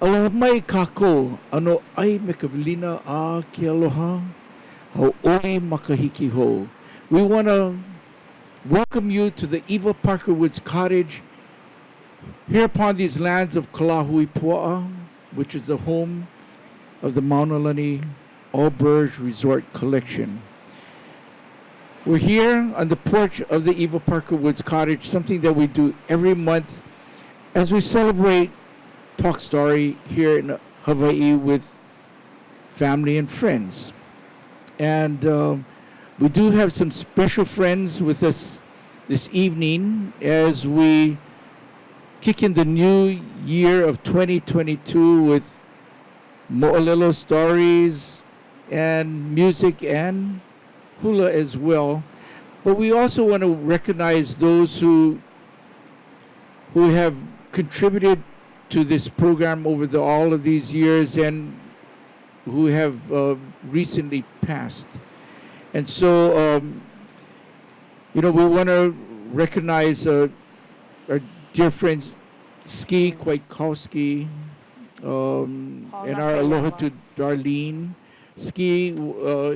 Aloha mai kako, ano ai me ka vilina a ke aloha, hau oli makahiki ho. We want to welcome you to the Eva Parker Woods Cottage here upon these lands of Kalahui Pua'a, which is the home of the Mauna Lani Auberge Resort Collection. We're here on the porch of the Eva Parker Woods Cottage, something that we do every month as we celebrate Talk Story here in Hawaii with family and friends. And we do have some special friends with us this evening as we kick in the new year of 2022 with mo'olelo stories and music and hula as well. But we also want to recognize those who have contributed to this program over all of these years and who have recently passed. And so, we want to recognize our dear friends Ski Kwiatkowski, and our aloha to Darlene. Ski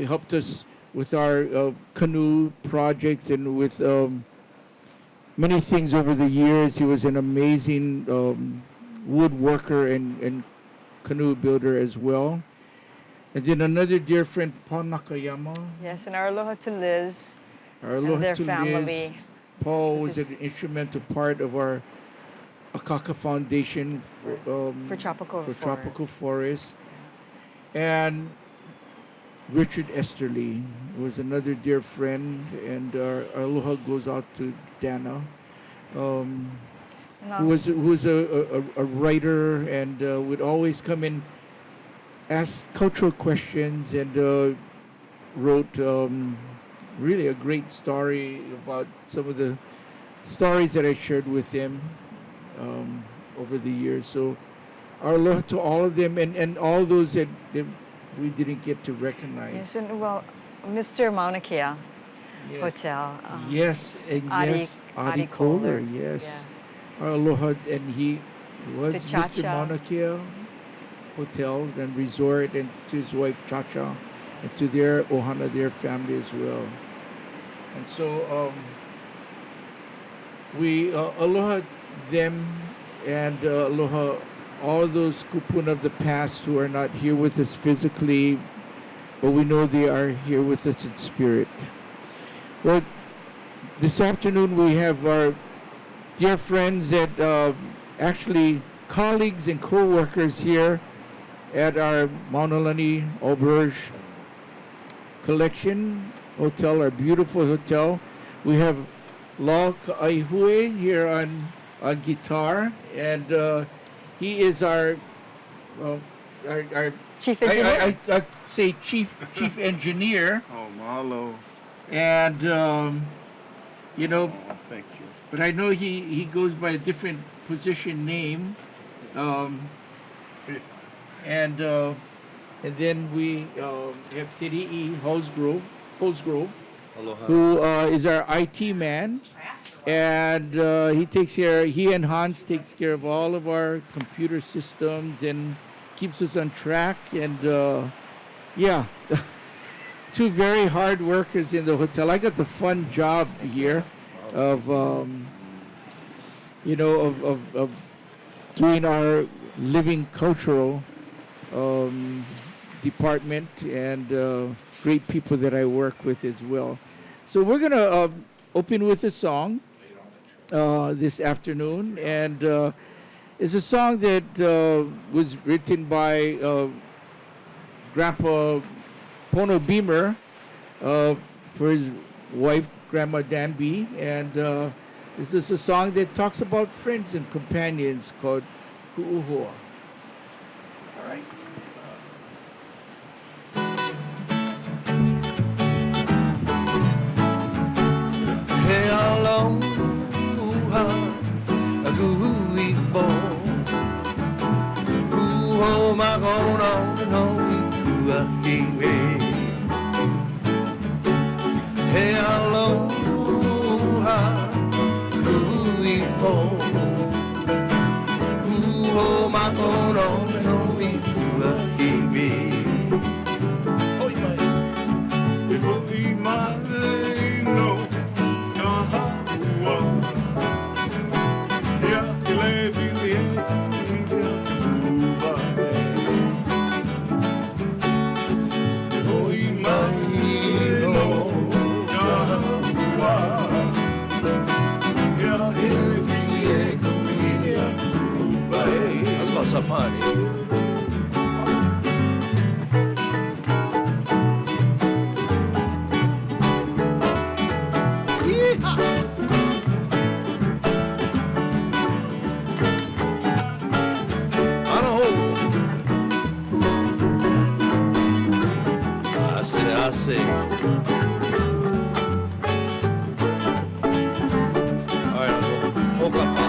helped us with our canoe projects and with many things over the years. He was an amazing woodworker and canoe builder as well. And then another dear friend, Paul Nakayama. Yes, and our aloha to Liz Our aloha and their to family. Liz. Paul was an instrumental part of our Akaka Foundation For Tropical Tropical Forest. And Richard Esterly was another dear friend, and our aloha goes out to Dana, who was a writer and would always come and ask cultural questions and wrote really a great story about some of the stories that I shared with him over the years. So our aloha to all of them and all those that we didn't get to recognize. Yes, and well, Mr. Mauna Kea Yes. Hotel. Yes, and yes, Adi Kohler, yes. Yeah. Our aloha, and he was To Mr. Cha-Cha. Mauna Kea Hotel and Resort, and to his wife Cha-Cha, and to their ohana, their family as well. And so we aloha them and aloha all those kupuna of the past who are not here with us physically, but we know they are here with us in spirit. Well, this afternoon we have our dear friends that actually colleagues and co-workers here at our Mauna Lani Auberge Collection Hotel, our beautiful hotel. We have Lau Ka'aihue here on guitar, and he is our Chief engineer. I say chief engineer, Oh, mahalo. and Oh, thank you. but I know he goes by a different position name, and then we have Teri'i Holzgrove, Aloha. who is our IT man, and he and Hans takes care of all of our computer systems and keeps us on track, and two very hard workers in the hotel. I got the fun job here of of doing our living cultural department, and great people that I work with as well. So we're gonna open with a song this afternoon, and it's a song that was written by Grandpa Pono Beamer for his wife, Grandma Danby, and this is a song that talks about friends and companions called Ku'uhoa. All right. Hey, aloha, a gooey bone. Ooh, my going on and on, kua kiwi. Hey, aloha, gooey bone. Ooh, my going no no ikua hiwi Oi mai. E hoi mai no ka hapua. Ia le vili e i te uva e. E hoi mai no ka hapua. Ia le vili e i te uva e. That's about Sapani. I say. All right, I'll go. Okapa.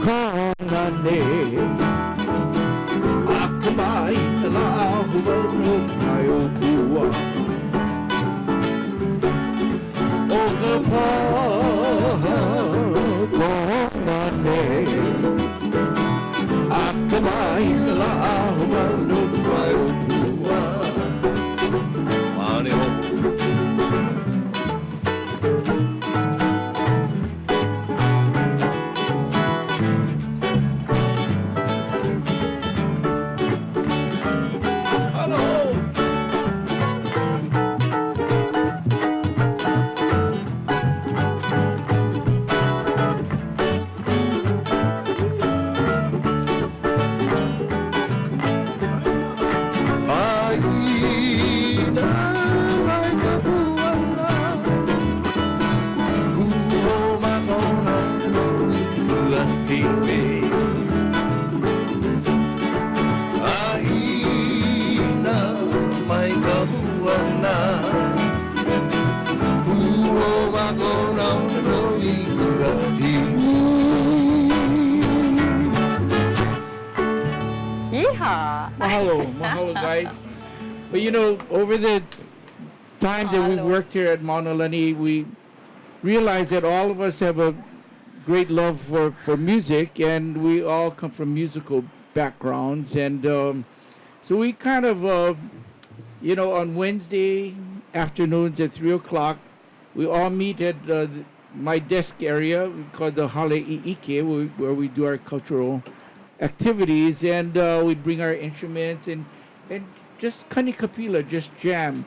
Konane Akamai La Huano Kaiopua Okapa Konane Akamai La Huano Kaiopua Mane ho. Yeehaw! Mahalo, guys. But you know, over the time that we've Mahalo. worked here at Mauna Lani, we realized that all of us have a great love for music, and we all come from musical backgrounds. And so we kind of, you know, on Wednesday afternoons at 3 o'clock, we all meet at my desk area called the Hale'i'ike, where we do our cultural activities, and we bring our instruments and just kanikapila, just jam.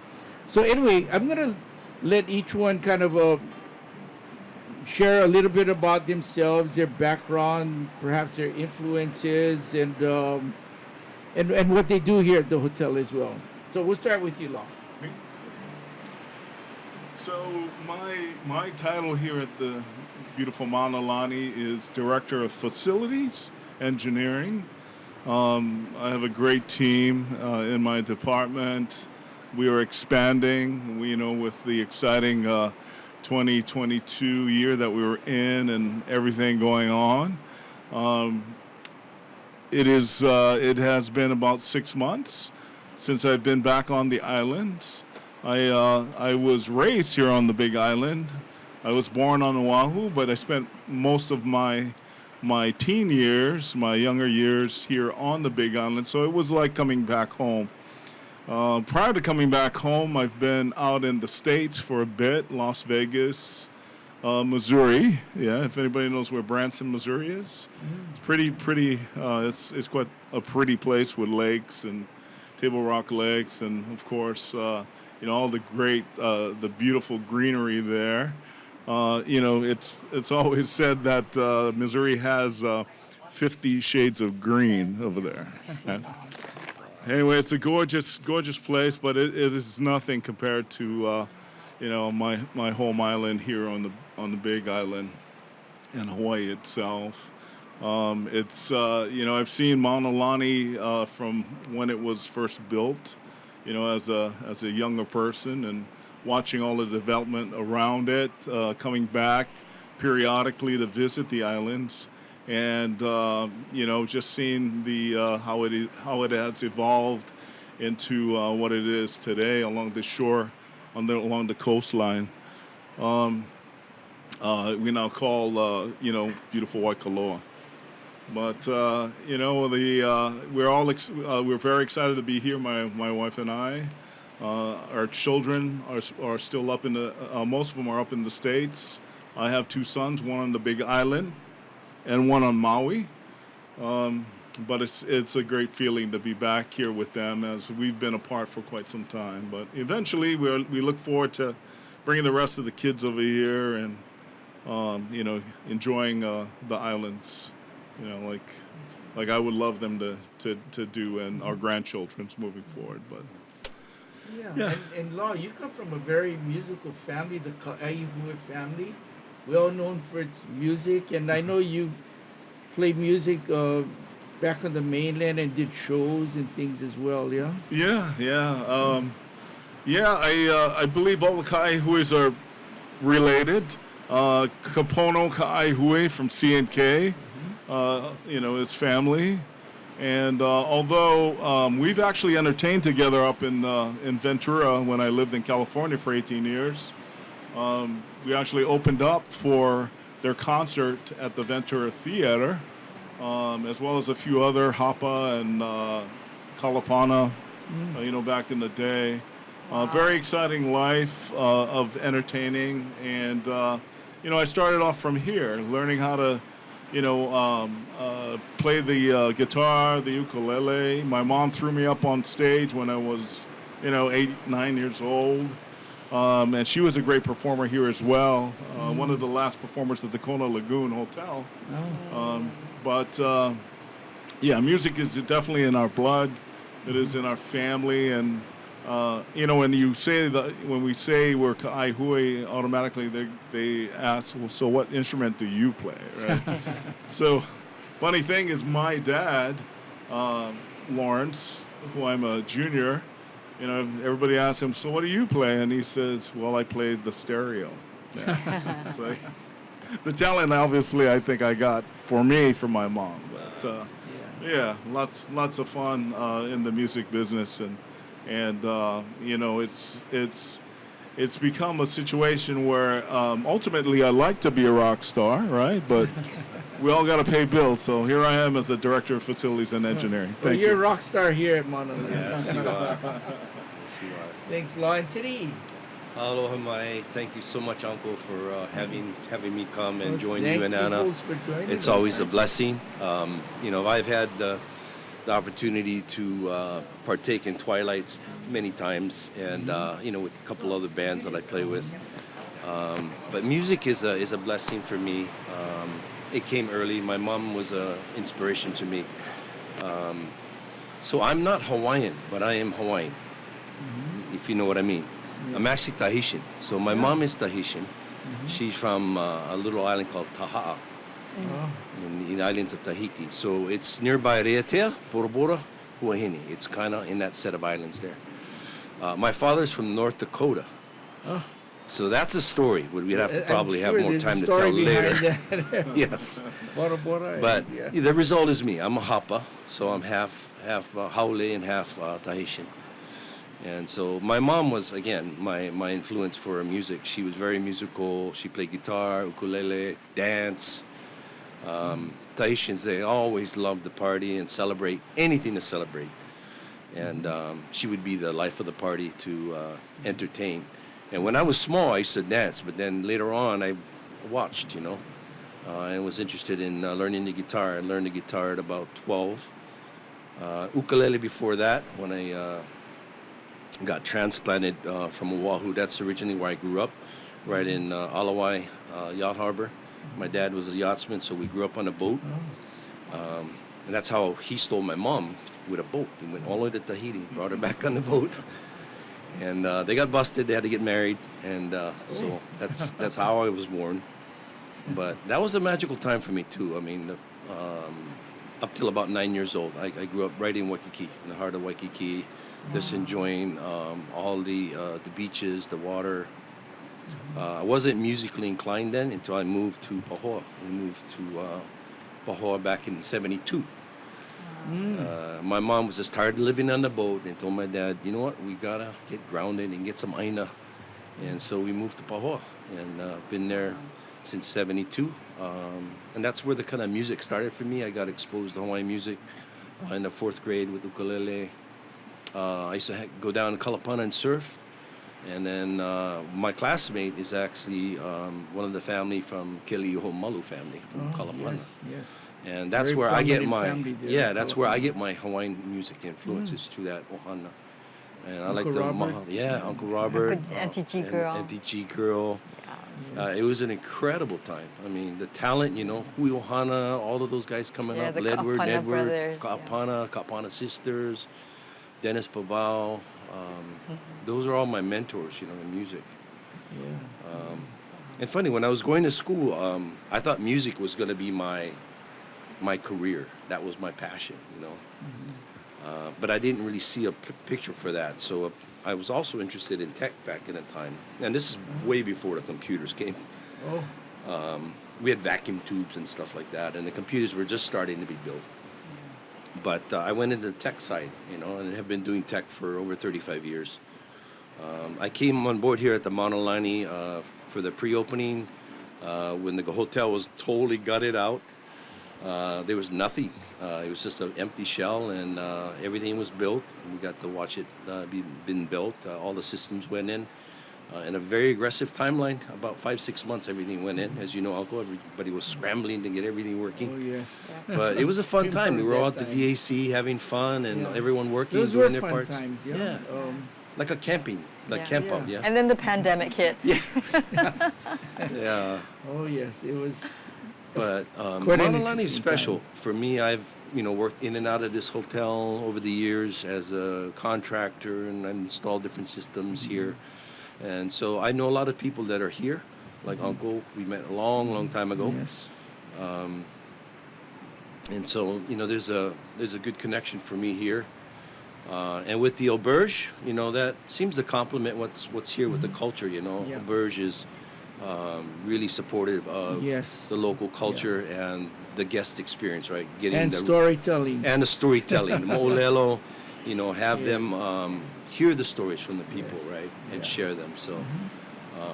So anyway, I'm gonna let each one kind of share a little bit about themselves, their background, perhaps their influences, and what they do here at the hotel as well. So we'll start with you, Long. So my title here at the beautiful Mauna Lani is Director of Facilities Engineering. I have a great team in my department. We are expanding, with the exciting 2022 year that we were in and everything going on. It has been about 6 months since I've been back on the islands. I was raised here on the Big Island. I was born on Oahu, but I spent most of my teen years, my younger years here on the Big Island, so it was like coming back home. Prior to coming back home, I've been out in the States for a bit, Las Vegas, Missouri. Yeah, if anybody knows where Branson, Missouri is. It's pretty, it's quite a pretty place with lakes and Table Rock lakes, and of course, all the great, the beautiful greenery there. It's always said that Missouri has 50 shades of green over there. Anyway, it's a gorgeous place, but it is nothing compared to, my home island here on the Big Island and Hawaii itself. I've seen Mauna Lani from when it was first built, as a younger person, and watching all the development around it, coming back periodically to visit the islands, and just seeing the how it has evolved into what it is today along the shore, along the coastline. we now call, beautiful Waikoloa. But we're very excited to be here. My wife and I. Our children are still up in the. Most of them are up in the States. I have two sons, one on the Big Island, and one on Maui. But it's a great feeling to be back here with them, as we've been apart for quite some time. But eventually, we look forward to bringing the rest of the kids over here and enjoying the islands. Like I would love them to do, and our grandchildren's moving forward. But yeah. And Law, you come from a very musical family, the Ka'aihui family, well known for its music, and I know you played music back on the mainland and did shows and things as well. Yeah. I believe all the Ka'aihuis are related. Kapono Ka'aihui from CNK, his family. And although we've actually entertained together up in Ventura when I lived in California for 18 years, we actually opened up for their concert at the Ventura Theater, as well as a few other Hapa and Kalapana, back in the day. Very exciting life of entertaining, and I started off from here, learning how to play the guitar, the ukulele. My mom threw me up on stage when I was, 8, 9 years old. And she was a great performer here as well. One of the last performers at the Kona Lagoon Hotel. Music is definitely in our blood. It is in our family. And, when you say when we say we're Ka'aihui, automatically they ask, well, so what instrument do you play, right? So, funny thing is, my dad, Lawrence, who I'm a junior, everybody asks him, so what do you play? And he says, well, I played the stereo. Yeah. So, the talent, obviously, I think I got from my mom. But lots of fun in the music business, and it's become a situation where ultimately I like to be a rock star, right? But we all got to pay bills, so here I am as a director of facilities and engineering. Well, you're a rock star here at Mauna Lani. Yes, you are. Thanks, Law. And Teri'i. Aloha mai. Thank you so much, Uncle, for having me come and join you and Anna. Folks, for joining It's us. always a blessing. I've had the opportunity to partake in Twilights many times, and with a couple other bands that I play with. But music is a blessing for me. It came early. My mom was an inspiration to me. So I'm not Hawaiian, but I am Hawaiian, if you know what I mean. Yeah. I'm actually Tahitian. So my mom is Tahitian. She's from a little island called Taha'a. In the islands of Tahiti. So it's nearby Reatea, Bora Bora, Huahine. It's kind of in that set of islands there. My father's from North Dakota. So that's a story. We'd have to probably have more time to tell later. Yes. Bora Bora. But the result is me. I'm a Hapa, so I'm half Haole and half Tahitian. And so my mom was, again, my influence for music. She was very musical. She played guitar, ukulele, dance. Tahitians, they always loved to party and celebrate, anything to celebrate. And she would be the life of the party to entertain. And when I was small, I used to dance, but then later on, I watched, and was interested in learning the guitar. I learned the guitar at about 12. Ukulele before that, when I got transplanted from Oahu. That's originally where I grew up, right in Alawai Yacht Harbor. My dad was a yachtsman, so we grew up on a boat. And that's how he stole my mom, with a boat. He went all the way to Tahiti, brought her back on the boat. And they got busted. They had to get married. And so that's how I was born. But that was a magical time for me, too. I mean, up till about 9 years old, I grew up right in Waikiki, in the heart of Waikiki, just enjoying all the beaches, the water. I wasn't musically inclined then until I moved to Pahoa. We moved to Pahoa back in '72. My mom was just tired of living on the boat and told my dad, you know what, we gotta get grounded and get some aina. And so we moved to Pahoa and been there since '72, and that's where the kind of music started for me. I got exposed to Hawaiian music in the 4th grade with ukulele. I used to go down to Kalapana and surf. And then my classmate is actually one of the family from Malu family from Kalapana. Yes. And that's Very where I get prominent my family there in that's where I Kalapana. get my Hawaiian music influences through that ohana. And I like Uncle the Robert? Uncle Robert, Auntie G and Girl. Auntie G Girl. It was an incredible time. I mean, the talent, Hui Ohana, all of those guys coming Yeah, up, the Ledward, Ka'apana Edward, brothers, Ka'apana sisters, Dennis Pavao. Those are all my mentors, in music. Yeah. And funny, when I was going to school, I thought music was going to be my career. That was my passion, but I didn't really see a picture for that. So I was also interested in tech back in the time. And this is way before the computers came. Oh. We had vacuum tubes and stuff like that, and the computers were just starting to be built. But I went into the tech side, and have been doing tech for over 35 years. I came on board here at the Mauna Lani for the pre-opening when the hotel was totally gutted out. There was nothing. It was just an empty shell, and everything was built. We got to watch it been built. All the systems went in. In a very aggressive timeline, about 5-6 months, everything went in. As you know, Uncle, everybody was scrambling to get everything working. Oh, yes. But it was a fun time. We were all at the That time. VAC having fun, and Yeah. everyone working, Those were doing their fun parts. times, yeah. Yeah. Like a camping, Yeah. camp Yeah. out, yeah. And then the pandemic hit. Yeah. Oh, yes. It was. But Quite an Mauna Lani is interesting special. time. For me, I've worked in and out of this hotel over the years as a contractor, and I've installed different systems here. And so I know a lot of people that are here, like Uncle. We met a long, long time ago. Yes. And so there's a good connection for me here. And with the Auberge, that seems to complement what's here with the culture. Yeah. Auberge is really supportive of Yes. the local culture and the guest experience, right? Getting And the storytelling. and the storytelling. Mo'olelo, have Yes. them hear the stories from the people, Yes. right, and Yeah. share them. So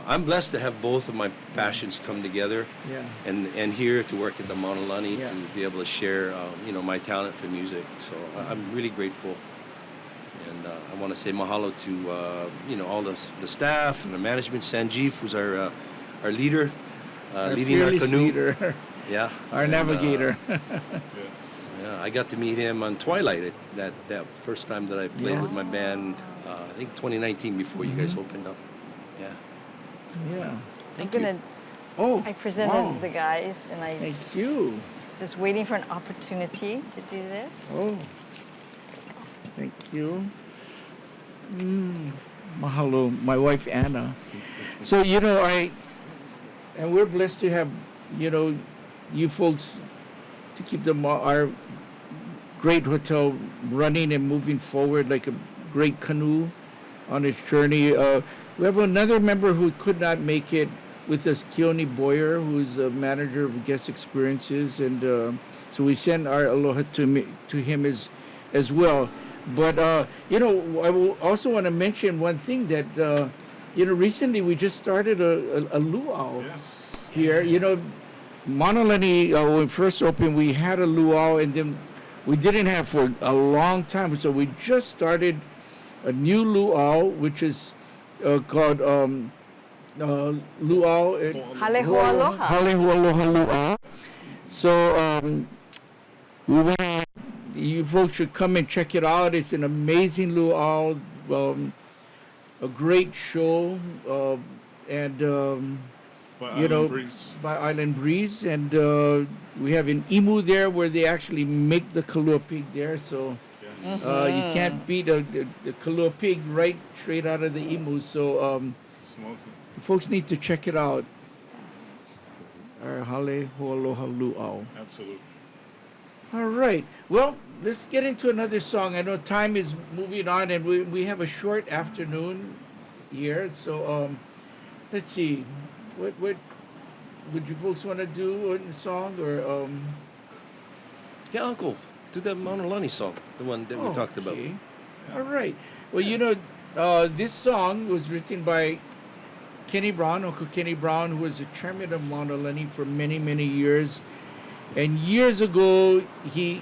I'm blessed to have both of my passions come together, Yeah. and here to work at the Mauna Lani Yeah. to be able to share, my talent for music. So I'm really grateful. And I want to say mahalo to all the staff and the management. Sanjeev, who's our leader, leading our fearless canoe. leader, Yeah, our and, navigator. Yes. Yeah, I got to meet him on Twilight that first time that I played with my band. I think 2019 before you guys opened up. Yeah. Yeah. Thank I'm you. gonna. Oh. I presented wow. the guys, and I Thank you. just waiting for an opportunity to do this. Oh. Thank you. Mahalo, my wife Anna. So and we're blessed to have, you folks to keep our great hotel running and moving forward like a great canoe on its journey. We have another member who could not make it with us, Keoni Boyer, who's a manager of guest experiences, and so we send our aloha to him as well. But I will also want to mention one thing that recently we just started a luau Yes. here. Mauna Lani, when we first opened, we had a luau, and then we didn't have for a long time. So we just started a new luau, which is called luau. Hale Hoaloha. Hale Hoaloha luau. So we want you folks should come and check it out. It's an amazing luau, a great show, and By you know, Island Breeze. by Island Breeze, and we have an imu there where they actually make the kalua pig there. So Yes. you can't beat the kalua pig right straight out of the imu. So Smoking. folks need to check it out. Our Hale Hoaloha luau. Absolutely. All right. Well, let's get into another song. I know time is moving on, and we have a short afternoon here. So let's see. What would you folks want to do a song or Yeah, Uncle, do the Mauna Lani song, the one that we talked about. okay. All right. Well, this song was written by Kenny Brown, Uncle Kenny Brown, who was the chairman of Mauna Lani for many, many years. And years ago, he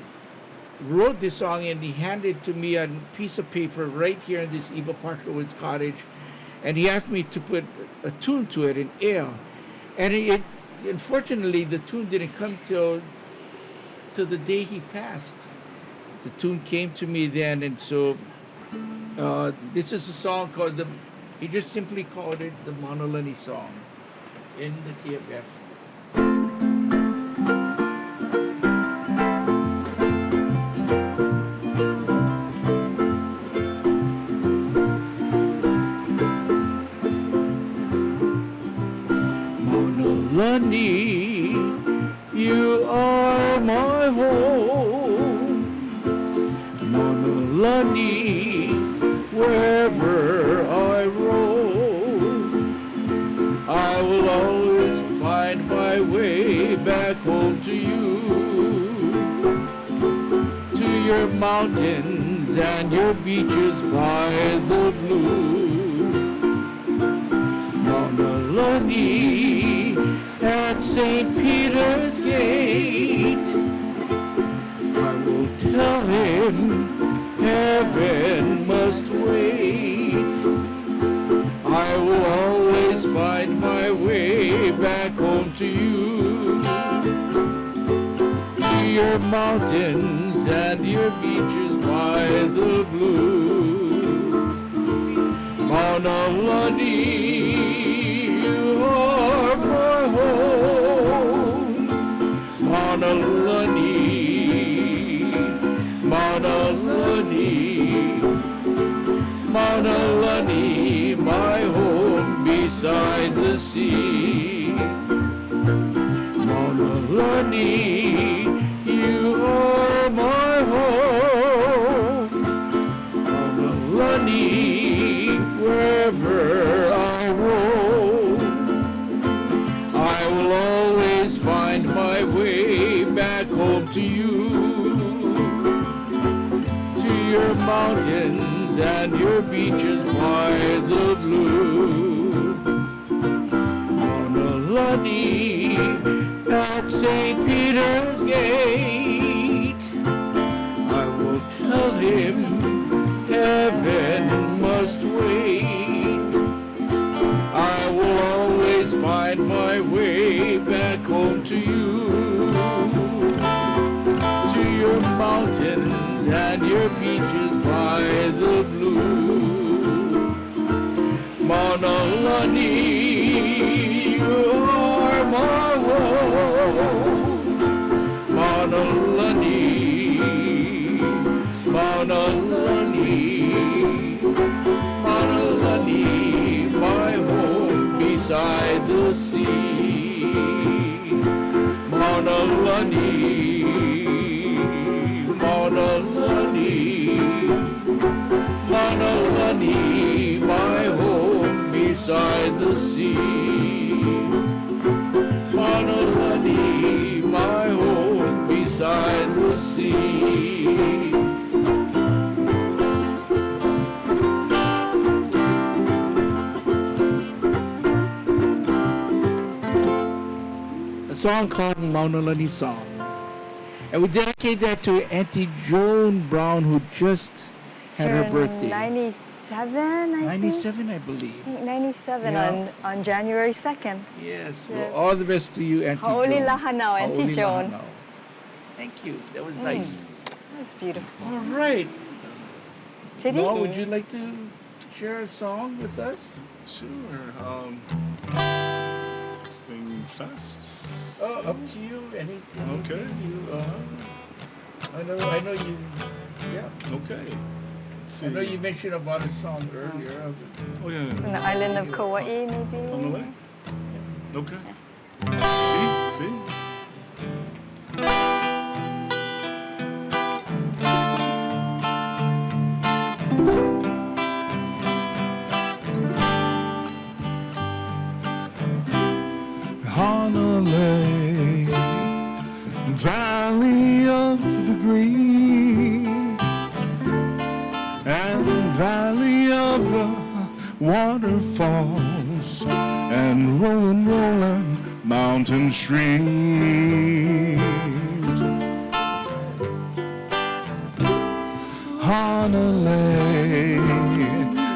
wrote this song and he handed to me a piece of paper right here in this Eva Parker Woods cottage. And he asked me to put a tune to it, an air. And it unfortunately, the tune didn't come till the day he passed. The tune came to me then, and so this is a song called he just simply called it the Mauna Lani song in the TFF. Mauna Lani, you are my home. Mauna Lani, wherever I roam, I will always find my way back home to you, to your mountains and your beaches by the blue. Mauna Lani at St. Peter's Gate, I will tell him heaven must wait. I will always find my way back home to you, to your mountains and your beaches by the blue. Mauna Lani, you are my home. Mauna Lani, Mauna Lani, Mauna Lani, my home beside the sea. Mauna Lani, you are my home. Mauna Lani, wherever I roam, I will always find my way back home to you, to your mountains and your beaches by the blue. Mauna Lani at St. Peter's Gate, I will tell him heaven must wait. I will always find my way back home to you, to your mountains and your beaches by the blue. Mauna Lani, you are my home. Mauna Lani, Mauna Lani, Mauna Lani, my home beside the sea. Mauna Lani, Mauna Lani, Mauna Lani, my home beside the sea. Mauna Lani, my home beside the sea. A song called Mauna Lani Song. And we dedicate that to Auntie Joan Brown, who just had her birthday. 97, I 97, think. I believe. I think 97 Yeah. on January 2nd. Yes. Well, Yes. all the best to you, Auntie Haoli Joan. lahanaw, Auntie Haoli Joan. lahanaw. Thank you. That was nice. That's beautiful. All right. Teri'i. Noah, would you like to share a song with us? Sure. Sing fast. Oh, up to you. Anything Okay. you, I know you. Yeah. Okay. Let's see. I know you mentioned about a song earlier. Oh yeah. On the island of Kauai, maybe. On the way. Okay. See. Honolulu, Valley of the Green, and Valley of the Waterfalls, and rolling, rolling mountain streams. Honolulu,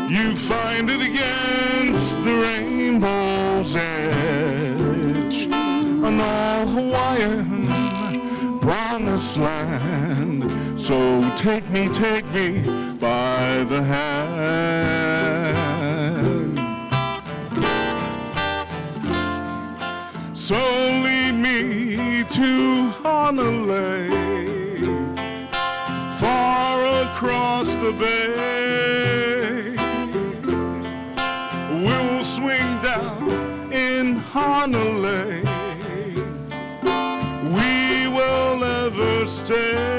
you find it against the rainbow's edge, an all Hawaiian promised land. So take me by the hand. So lead me to Honolulu, far across the bay. We'll swing down in Honolulu. We will ever stay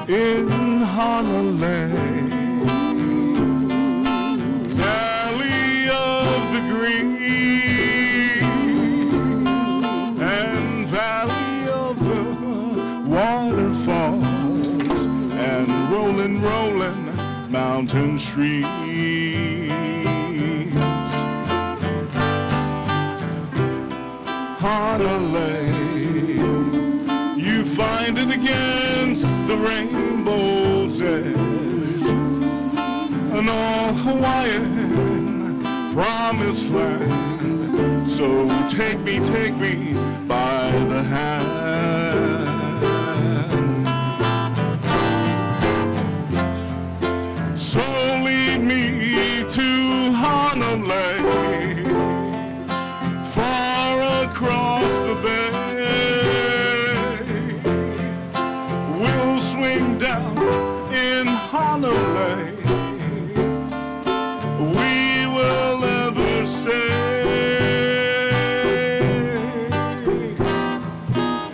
in Honolulu. Valley of the Green and Valley of the waterfalls and rolling, rolling mountain streams. Honolulu, you find it against the rainbow's edge, an all Hawaiian promised land. So take me by the hand. So lead me to Honolulu, far across the bay. We'll swing down in Honolulu. We will ever stay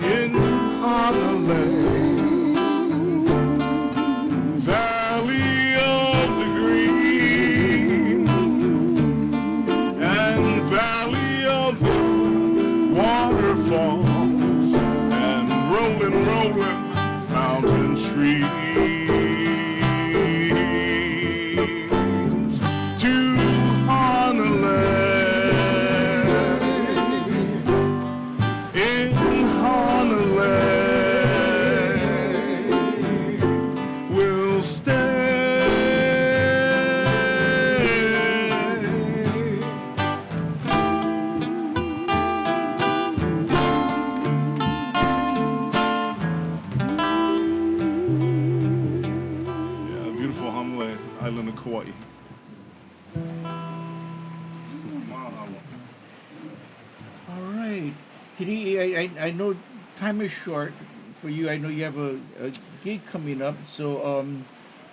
in Honolulu. Valley of the Green and Valley of the waterfalls and rolling, rolling mountain streams to Honolulu. In Honolulu we'll stay. Island of Kauai. All right. Teri'i, I know time is short for you. I know you have a gig coming up. So,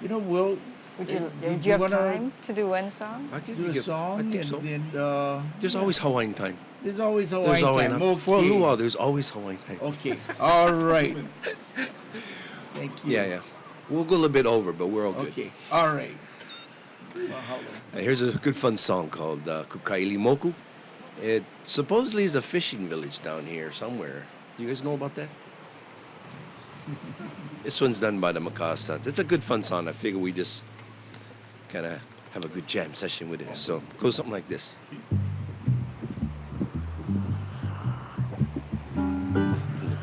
we'll... Would you have time to do one song? I can do a song? I think and so. Then, There's always Hawaiian time. There's always Hawaiian time. Okay. For a luau, there's always Hawaiian time. Okay. All right. Thank you. Yeah. We'll go a little bit over, but we're all good. Okay. All right. Mahalo. Here's a good fun song called Kukaili Moku. It supposedly is a fishing village down here somewhere. Do you guys know about that? This one's done by the Maka Sons. It's a good fun song. I figure we just kind of have a good jam session with it. So it goes something like this.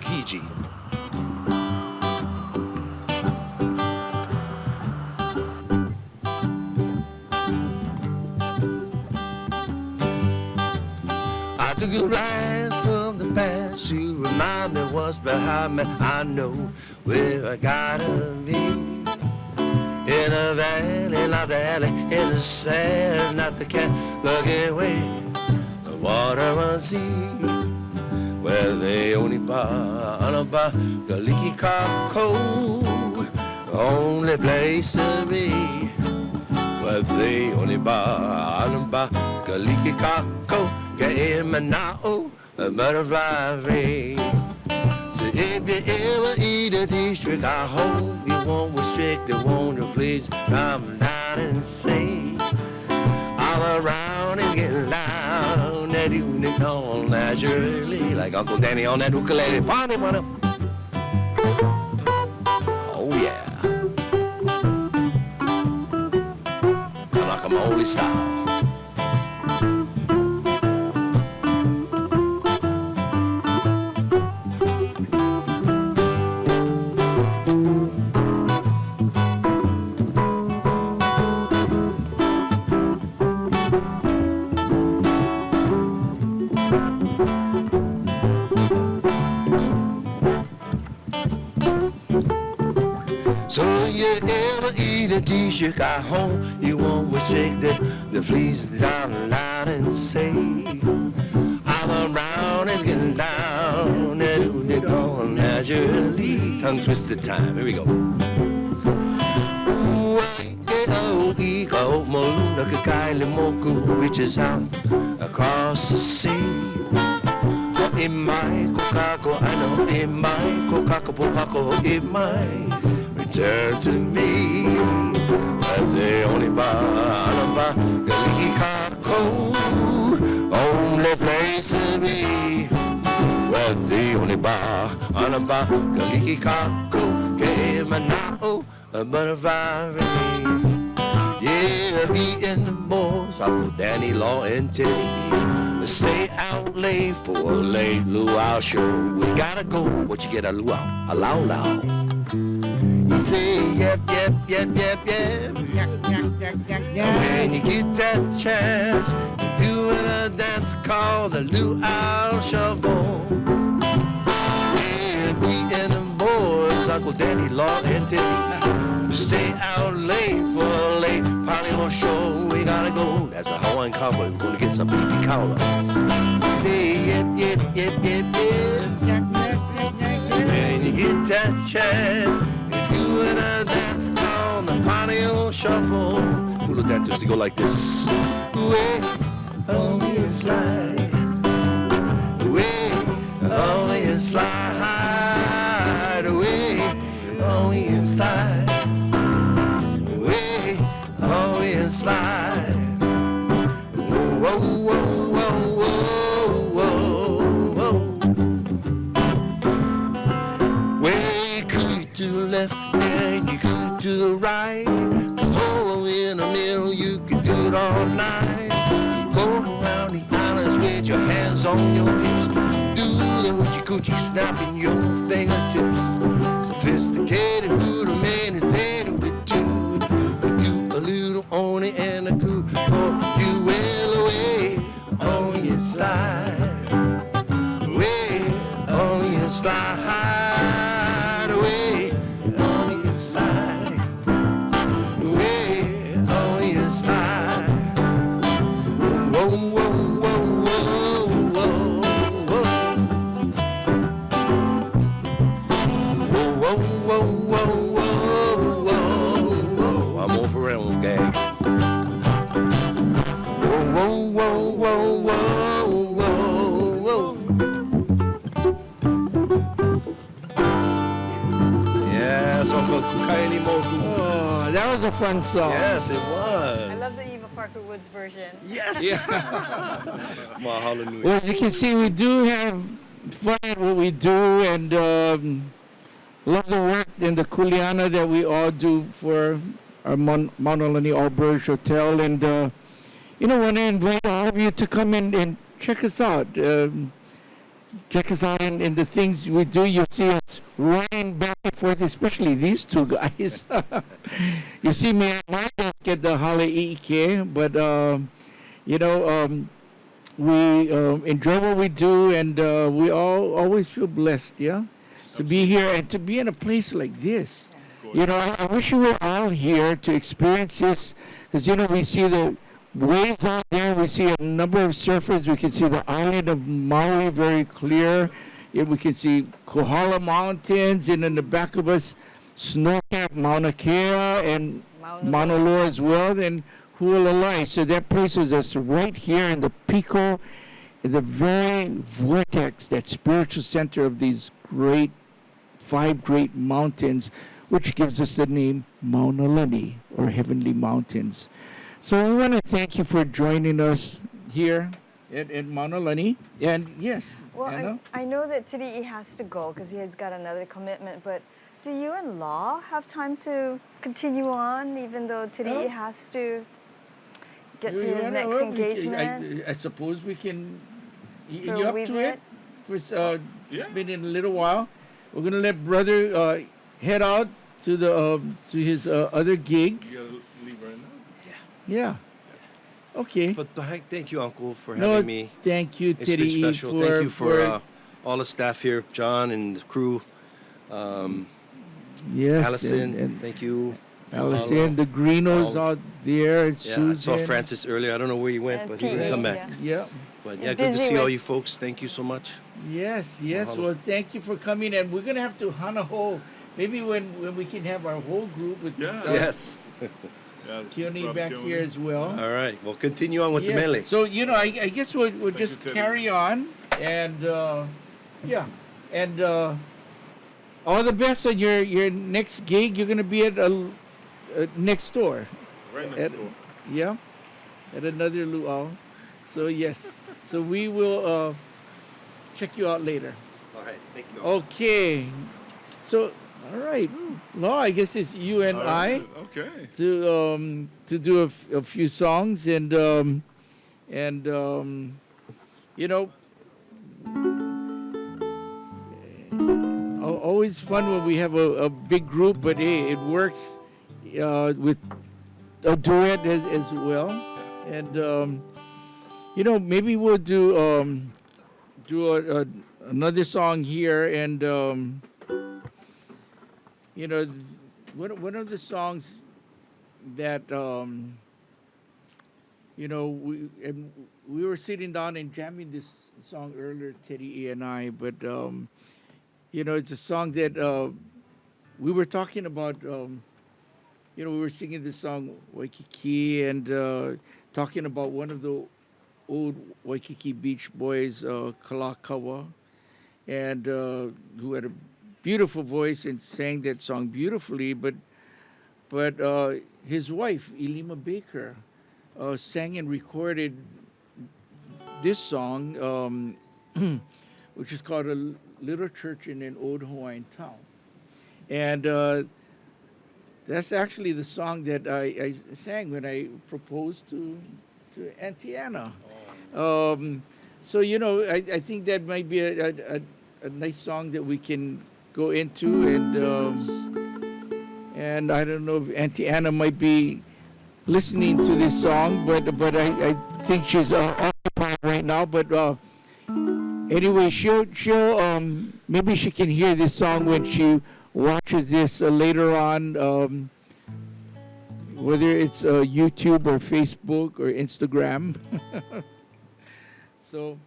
Kiji. I took a glance from the past to remind me what's behind me. I know where I gotta be. In a valley, not the alley, in the sand, not the cat, looking way the water runs deep. Where they only ba galiki kako, only place to be. Where they only ba galiki kako. Manao, a butterfly free. So if you ever eat a district, I hope you won't restrict the wonder fleas. Come down and say, all around is getting loud. They're doing it all naturally, like Uncle Danny on that ukulele. Party, what up? Oh yeah. only style. So you ever eat a dish you got home, you always shake the fleas down the line and say, I'm around is getting down and they're going naturally. Tongue twister time, here we go. Ooh, go, Mauna Lani reaches out across the sea. In my kokako, I know in my kokako pokako, it might return to me. And the only ba galiki kako, only place to be. Well, the only ba galiki kako, gave my now a butterfly. Yeah, me and the boys, Uncle Danny, Law, and Teri'i. Stay out late for a late luau show. We gotta go. What you get a luau? A low low. You say yep, yep, yep, yep, yep. And when you get that chance, you're doing a dance called the luau shuffle. Yeah, me and the boys, Uncle Danny, Law, and Teri'i. Stay out late for a late polio show. We gotta go. That's a Hawaiian cowboy. We're gonna get some pee collar. Say yep, yep, yep, yep, yep. When you get that chance, you're doing a dance called the polio shuffle. Hula dancers, they go like this. Way on your slide. Way on your slide. Way on your slide. Oh, you slide. Whoa, whoa, whoa, whoa, whoa, whoa. Way could to the left and you could to the right. Hollow in the middle, you can do it all night. You go around the islands with your hands on your hips. Do the hoochie-coochie snapping your fingertips. Sophisticated little man is dead with you. A little on it and a coup for you well away on your slide. Way on your slide. Way on your slide. Way on your slide. Whoa, whoa, whoa, whoa, whoa, whoa. Whoa, whoa, whoa, whoa. I'm over around, gang. Whoa, whoa, whoa, whoa, whoa, whoa. Yeah, a song called Keoni Boyer. Oh, that was a fun song. Yes, it was. I love the Eva Parker Woods version. Yes. Yeah. Well, hallelujah. Well, as you can see, we do have fun at what we do, and love the work and the kuleana that we all do for our Mauna Lani Auberge Hotel. And, want to invite all of you to come in and check us out. Check us out in the things we do. You'll see us running back and forth, especially these two guys. You see me at my desk at the Hale'ike, but, we enjoy what we do, and we all always feel blessed, yeah? To be here and to be in a place like this. I wish you were all here to experience this, because, we see the waves out there. We see a number of surfers. We can see the island of Maui very clear. We can see Kohala Mountains, and in the back of us, snow-capped Mauna Kea and Mauna Loa as well, and Hualalai. So that places us right here in the Pico, in the very vortex, that spiritual center of these 5 great mountains, which gives us the name Mauna Lani, or Heavenly Mountains. So we want to thank you for joining us here at Mauna Lani. And yes, Well, Anna? I know that Teri'i has to go because he has got another commitment, but do you and Law have time to continue on even though Teri'i has to get to his next engagement? I suppose we can. For You a up wee to it? bit? Yeah. It's been in a little while. We're gonna let brother head out to the to his other gig. You gotta leave right now. Yeah. Okay. But thank you, Uncle, for No, having me. thank you, It's been Teri'i, special. Thank you for all the staff here, John and the crew. yes, Allison, and thank you. Allison, the Greenos All- out there, Yeah, Susan. I saw Francis earlier. I don't know where he went, And but he's gonna PH, come back. yeah. Yeah. But And yeah, good to busy see all with- you folks. Thank you so much. Yes, yes. Mahalo. Well, thank you for coming, and we're gonna have to hunt a whole. Maybe when we can have our whole group with Yeah. Yes. Yeah, Keoni Brother back Keoni. here as well. All right. Well, continue on with the Yes. medley. So I guess we'll Thank just you, Teddy. carry on, and yeah, and all the best on your next gig. You're gonna be at next door. Right next At- door. Yeah, at another luau. So yes, so we will check you out later. All right. Thank you. Okay, so all right, Law. I guess it's you and All I right. Okay. to do a few songs and you know, always fun when we have a big group, but hey, it works with a duet as well. And you know, maybe we'll do another song here, and you know, one of the songs that you know, we were sitting down and jamming this song earlier, Teri'i and I, but you know, it's a song that we were talking about. You know, we were singing this song Waikiki and talking about one of the old Waikiki Beach Boys, Kalakaua, and who had a beautiful voice and sang that song beautifully. But his wife, Elima Baker, sang and recorded this song, which is called A Little Church in an Old Hawaiian Town. And that's actually the song that I sang when I proposed to Auntie Anna. So, you know, I think that might be a nice song that we can go into, and I don't know if Auntie Anna might be listening to this song, but I think she's occupied right now. But anyway, she'll maybe she can hear this song when she watches this later on, whether it's YouTube or Facebook or Instagram. So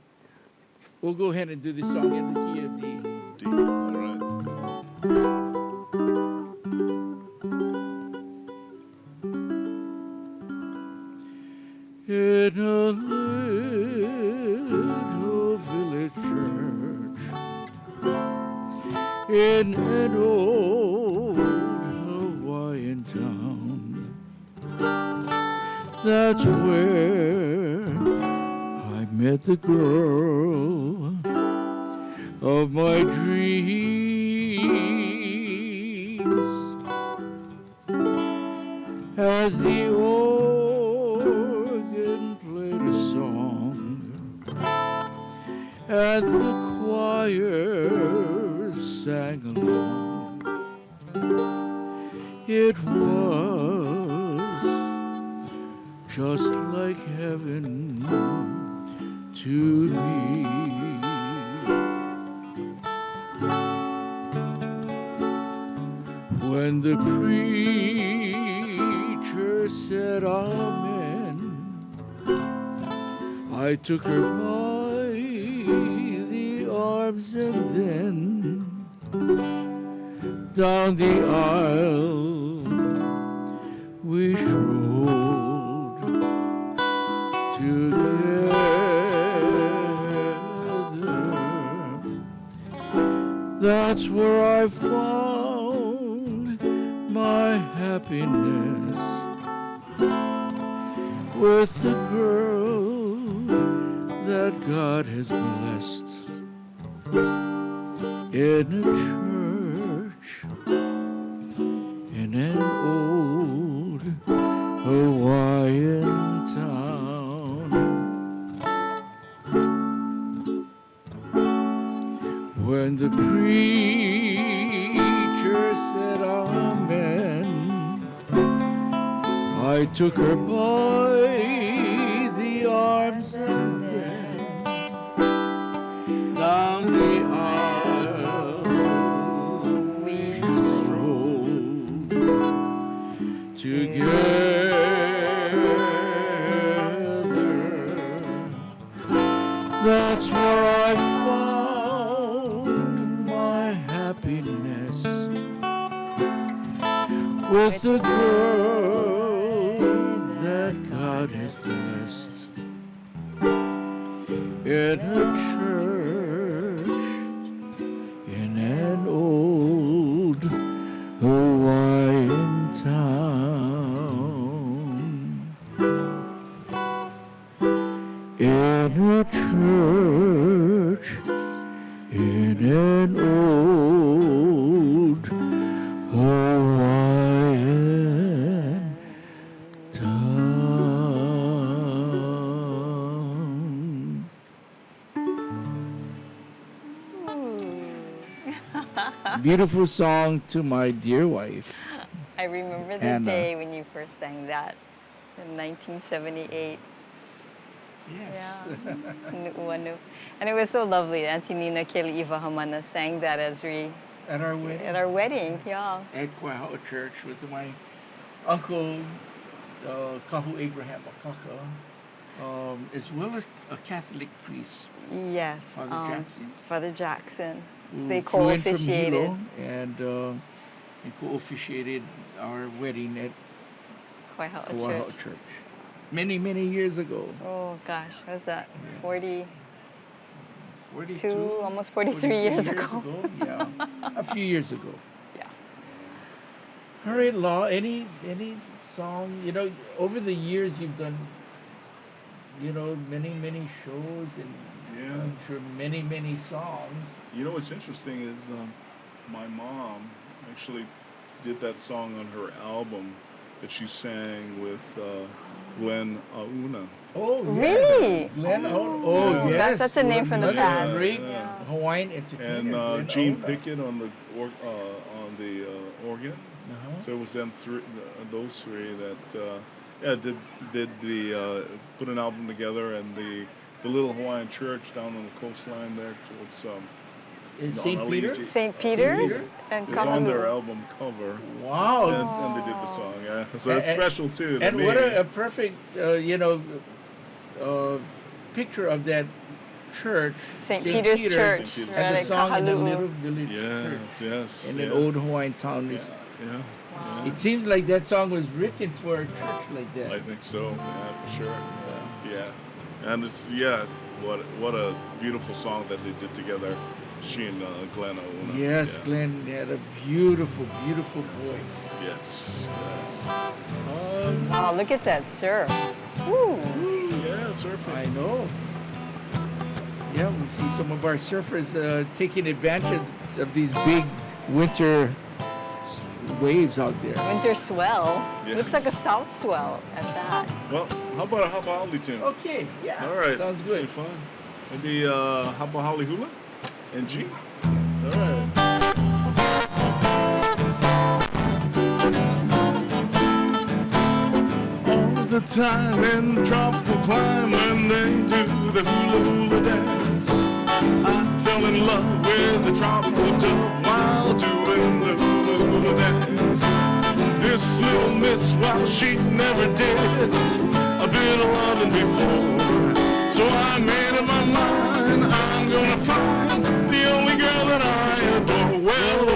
we'll go ahead and do this song in the key of D. D. All right. In a little village church in an old Hawaiian town, that's where I met the girl of my dreams. As the organ played a song and the choir sang along, it was just like heaven to me. When the preacher said amen, I took her by the arms and then down the aisle we strode together. That's where I found my happiness, with the girl that God has blessed in a church in an old Hawaiian town. When the preacher said amen, I took her by the arms and then down the aisle we strolled together. That's where I found my happiness, with the girl that God has blessed in a church in an old Hawaiian town. In a church in an old Hawaiian town. Beautiful song to my dear wife. I remember the Anna. day when you first sang that in 1978. Yes. Nu'uanu. And it was so lovely. Auntie Nina Keli'iwa Hamana sang that as we At our wedding. at our wedding. Yeah. At Kwahao Church with my uncle, Kahu Abraham Akaka, as well as a Catholic priest, Yes. Father Jackson. Father Jackson. who They flew in from co-officiated. Hilo and co-officiated our wedding at Kwahao Kwahao Church. Church. Many, many years ago. Oh gosh, what was that? 42, 42, almost 43 years ago. Yeah, a few years ago. Yeah. All right, Law, any song, over the years you've done, many, many shows and Yeah. I'm sure many, many songs. You know what's interesting is my mom actually did that song on her album that she sang with Glenn Auna. Oh, Really? Glenn Yeah. Auna. Oh, Yeah. yes. That's a name from the Another past. Great Yeah. Hawaiian entertainer. And Glenn Gene Auna. Pickett on the organ. Uh-huh. So it was them those three that did the put an album together, and the little Hawaiian church down on the coastline there towards Is No, St. no, Peter? Luigi. St. Peter's Peter? and it's on their Kahalua. album cover, Wow. and they did the song. Yeah, so it's And- special too. To And me. what a perfect, picture of that church, St. Peter's Church, St. Peter's. right and the at song in the Kahalua. little village church Yes. in yeah. an old Hawaiian town. Yeah. Wow. It seems like that song was written for a church like that. I think so. Yeah, for sure. Yeah, and it's what a beautiful song that they did together. She and Glenn Auna. Yes, yeah. Glenn had a beautiful, beautiful voice. Yes. Wow, look at that surf. Woo. Yeah, surfing. I know. Yeah, we see some of our surfers taking advantage of these big winter waves out there. Winter swell. Yes. Looks like a south swell at that. Well, how about a Hapa Haole tune? Okay, yeah. All right. Sounds It's gonna good. be fun. Maybe Hapa Haole Hula and G. All right. All the time in the tropical climb when they do the hula hula dance. I fell in love with the tropical dove while doing the hula hula dance. This little miss, while she never did a bit of loving before. So I made up my mind, I'm gonna find the only girl that I adore. Well, I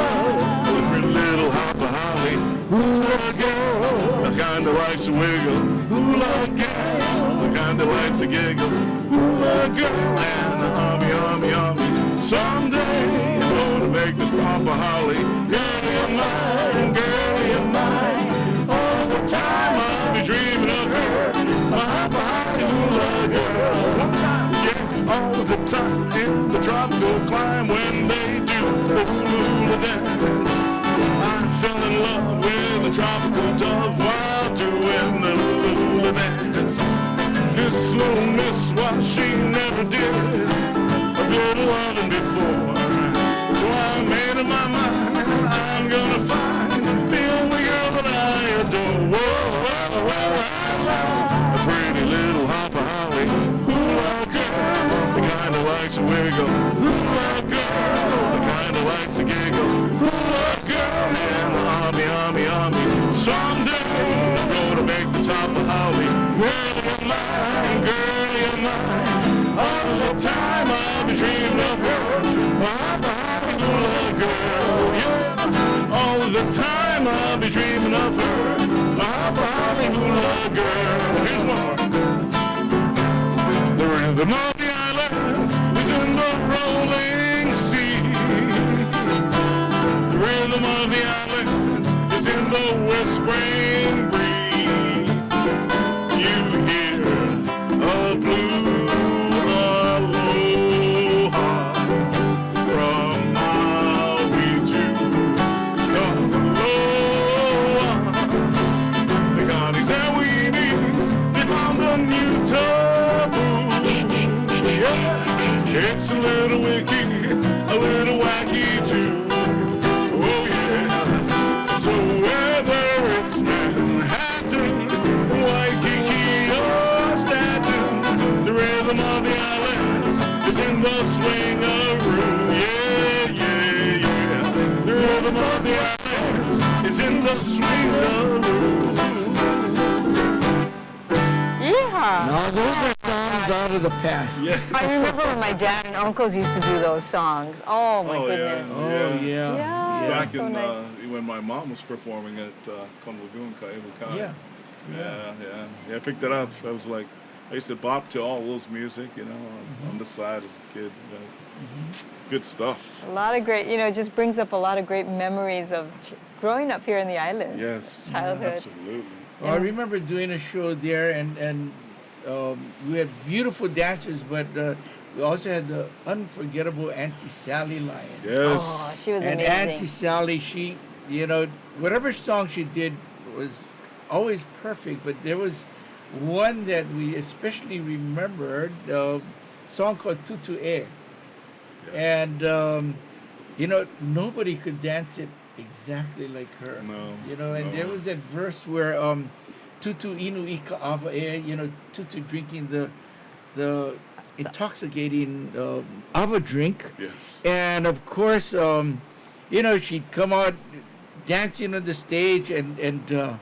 love the pretty little Hapa Haole hula girl, the kind that likes to wiggle. Hula girl, the kind that likes to giggle. Hula girl, and the hummy. Someday I'm gonna make this Hapa Haole girl you're mine, girl you're mine. All the time I'll be dreaming of her, my Hapa Haole hula girl. One time, yeah, all the time in the tropical climb when they do the hula hula dance. I fell in love with a tropical dove while doing the hula hula dance. This little miss, well, she never did a bit of loving that likes to wiggle. Hula girl, the kind that likes to giggle. Hula girl in the army. Someday I'm gonna make the top of Holly. Girl, you're mine. All the time I'll be dreaming of her. Hula girl, yeah. All the time I'll be dreaming of her. Hula girl. Here's one more. The rhythm of the islands is in the rolling sea. The rhythm of the islands is in the whispering breeze. You hear a blue aloha from Maui to Kaloa. The Connies and Weenies, they found a new taboo. Yeah, it's a little wicky, a little wacky too. Oh yeah. So whether it's Manhattan, Waikiki or Staten, the rhythm of the islands is in the swing of room. Yeah. The rhythm of the islands is in the swing of room. Yeehaw! Now those are songs out of the past. Yeah. I remember when my dad and uncles used to do those songs. Oh my goodness. Oh yeah. Yeah. Back so in nice. when my mom was performing at Kona Lagoon, Kai'ukai. Yeah. I picked it up. I was like, I used to bop to all those music, on the side as a kid. Good stuff. A lot of great, it just brings up a lot of great memories of growing up here in the islands. Yes. Childhood. Absolutely. Well, I remember doing a show there, and we had beautiful dancers, but we also had the unforgettable Auntie Sally Lion. Yes. Oh, she was And amazing. Auntie Sally, she, whatever song she did was always perfect, but there was one that we especially remembered, a song called Tutu E. And, nobody could dance it exactly like her. No. And there was that verse where Tutu inu ika ava e, Tutu drinking the intoxicating ava drink. Yes. And of course, she'd come out dancing on the stage, and to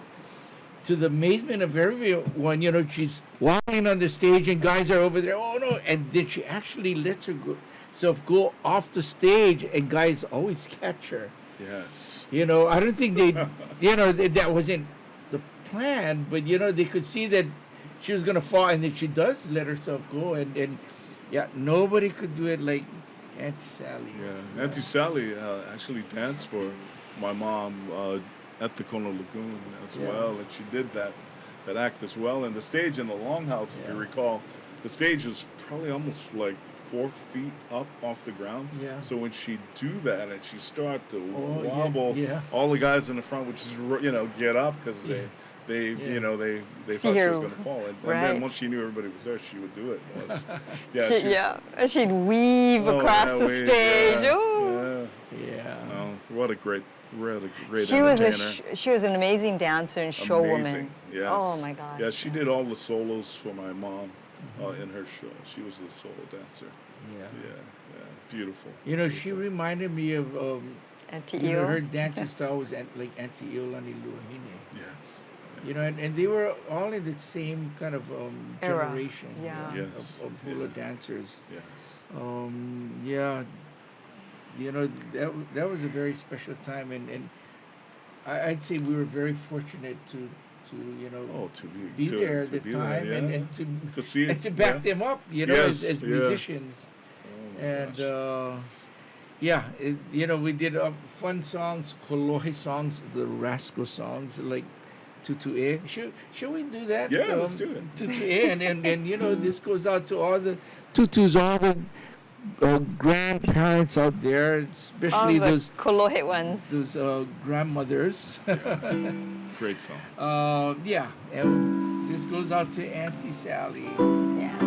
the amazement of everyone, she's walking on the stage, and guys are over there. Oh no! And then she actually lets herself go off the stage, and guys always catch her. Yes. I don't think they, that wasn't the plan, but they could see that she was gonna fall, and then she does let herself go, and nobody could do it like Auntie Sally. Yeah. Auntie Sally actually danced for my mom at the Kona Lagoon as well, and she did that act as well. And the stage in the Longhouse, if you recall, the stage was probably almost like 4 feet up off the ground. Yeah. So when she'd do that and she'd start to Oh, wobble, yeah. all the guys in the front would just get up because they Yeah. they See thought she her- was going to fall. And right. then once she knew everybody was there, she would do it. It was- And she'd weave across the stage. Yeah. Ooh. Yeah. Oh, what a great She was entertainer. she was an amazing dancer and showwoman. Amazing. Yes. Oh my God. Yeah, she did all the solos for my mom in her show. She was the solo dancer. Yeah. Yeah, beautiful. She reminded me of Auntie her Eo. dancing style was like Auntie Iolani Luahine. Yes. And they were all in the same kind of Era. generation Yeah. Yes. of hula Yeah. dancers. Yes. That was a very special time, and I'd say we were very fortunate to Oh, be there at the be time, there, yeah. and To see and to back them up, Yes, as yeah. musicians. Oh my And gosh. we did fun songs, kolohe songs, the Rascal songs, like Tutu E. Should we do that? Yeah, let's do it. Tutu E, and this goes out to all the tutus, all the grandparents out there, All especially the those Kolohe ones. grandmothers. Great song. And this goes out to Auntie Sally. Yeah.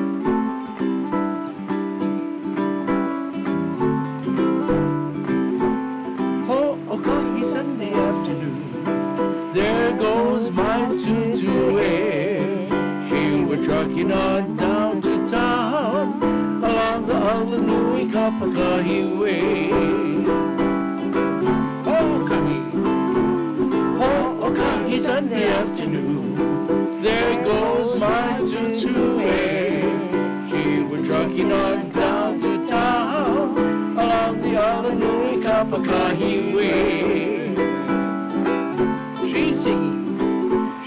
Oh, okay, Sunday afternoon. There goes my tutu. She was trucking on down to town along the Alanui Kapakahiwe. Ho'okahi's in the afternoon. There goes my tutu. She was trucking on down to town along the Alanui Kapakahiwe.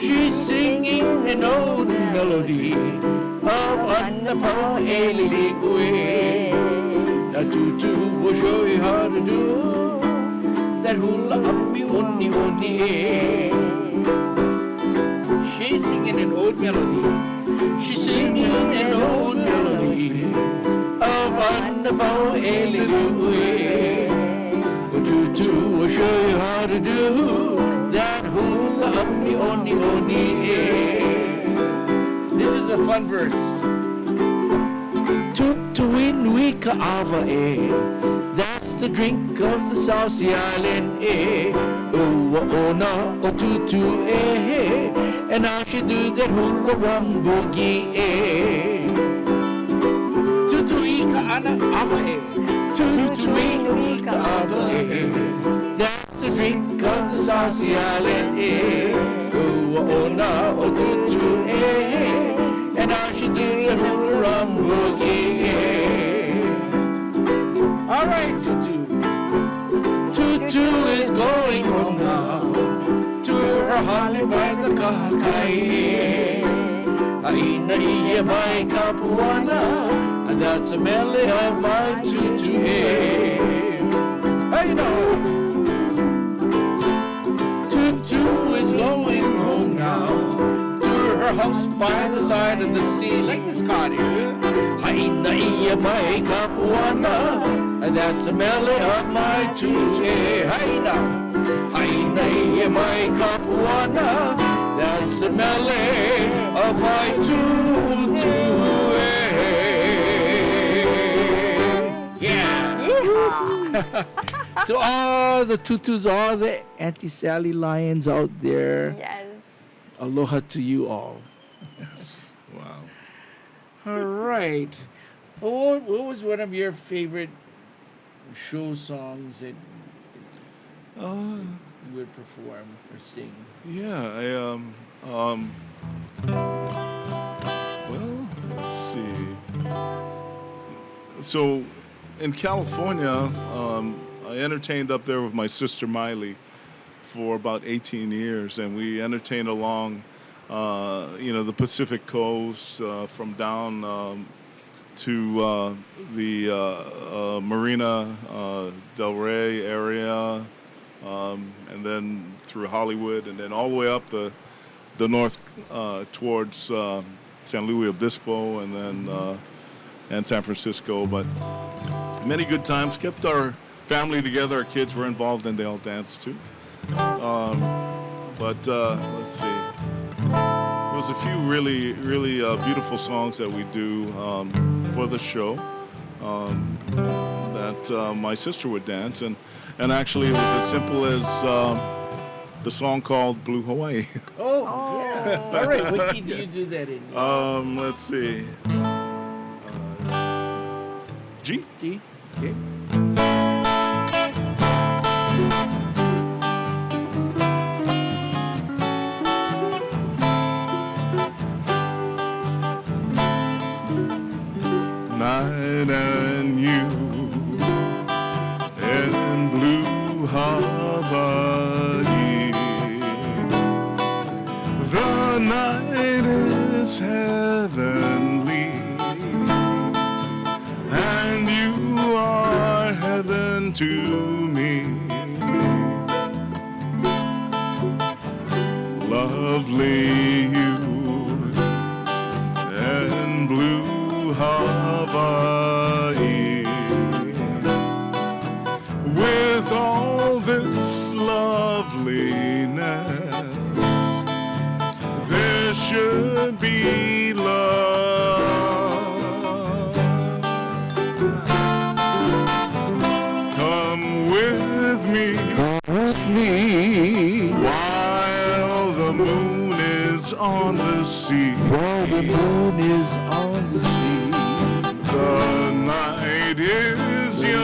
She's singing an old melody of Annapo Eliligwe. The tutu will show you how to do that hula uppi onni onni. She's singing an old melody. She's singing an old melody of Annapo Eliligwe. The tutu will show you how to do that hula uppi onni onni. This is a fun verse. Tutuin wika ava that's the drink of the South Sea Island Uwa ona o tutu and now she do that hula rum boogie Tutuika ana ava Tutuika ava that's the drink of the South Sea Island Uwa ona o tutu and now she do the hula rum boogie. All right, Tutu. Tutu is going home now to her holly by the kakai. Aina iya mai kapuana, and that's a melody of my tutu. I know. Tutu is going home now to her house by the side of the sea, like this cottage. Haina iya mai kapuana, and that's the melody of my tutu. Haina iya mai kapuana, that's the melody of my tutu. Yeah. To all the tutus, all the Auntie Sally Lions out there. Yes. Aloha to you all. Yes. Wow. All right. What was one of your favorite show songs that you would perform or sing? Yeah, well, let's see. So, in California, I entertained up there with my sister Miley for about 18 years, and we entertained along, the Pacific Coast, from down to the Marina Del Rey area, and then through Hollywood, and then all the way up the north towards San Luis Obispo, and then and San Francisco. But many good times. Kept our family together. Our kids were involved, and they all danced too. But let's see. There was a few really beautiful songs that we do for the show that my sister would dance, and actually it was as simple as the song called Blue Hawaii. Oh, yeah. All right. What key do you do that in? Let's see. G. G. Okay. Night and you and blue Hawaii. The night is heavenly, and you are heaven to me. Lovely you and blue Hawaii. With all this loveliness, there should be love. Come with me while the moon is on the sea. While the moon is on the sea. The night is young,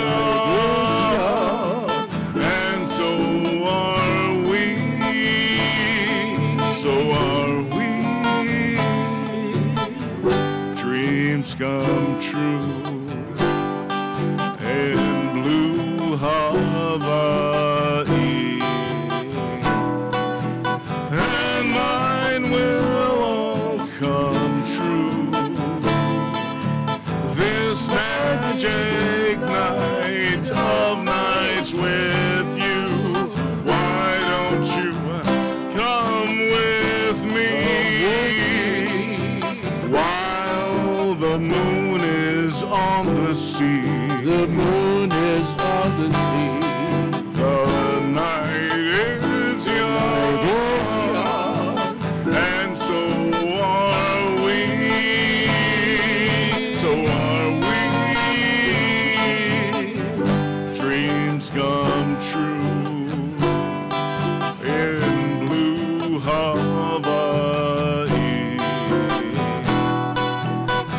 and so are we. So are we. Dreams come true in blue Hawaii, and mine will all come true. This magic night of nights with you. Why don't you come with me while the moon is on the sea? The moon is on the sea. The night is young, and so are we. So are we. Dreams come true in blue Hawaii,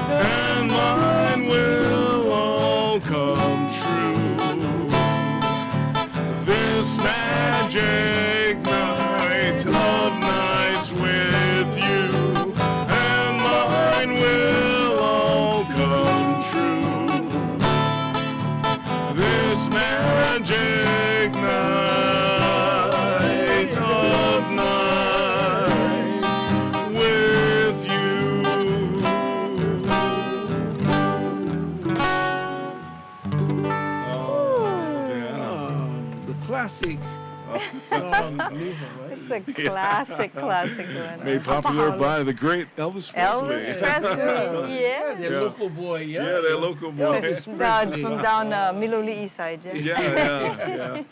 and mine will all come true. This magic night of nights with you, and mine will all come true. This magic night of nights with you. The classic song, Blue Hawaii. It's a classic one. Made popular by the great Elvis Presley. Elvis Presley, yeah. The Yeah. local boy, yeah. Yeah, that local boy. Elvis Down, Presley. from down Miloli side, yeah. Yeah.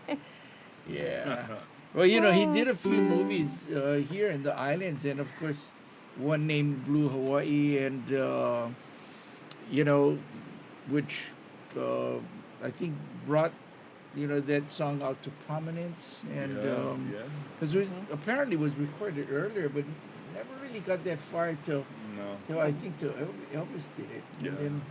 Yeah. Well, you know, he did a few movies here in the islands, and of course, one named Blue Hawaii, and you know, which I think brought that song out to prominence, and because it apparently was recorded earlier, but never really got that far till I think till Elvis did it, Yeah. and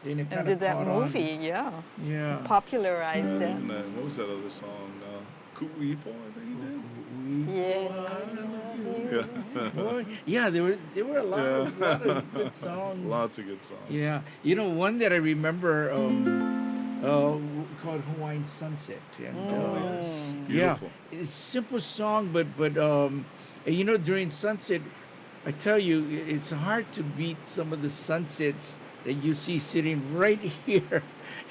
then it kind And of did that caught on. movie, yeah. Yeah. Popularized it. And then, what was that other song? Ku'ipo, I think he did. Yes. Yeah. Boy, yeah, there were a lot of good songs. Lots of good songs. Yeah, one that I remember called Hawaiian Sunset, and Yes. yeah, Beautiful. it's a simple song, but during sunset, I tell you, it's hard to beat some of the sunsets that you see sitting right here,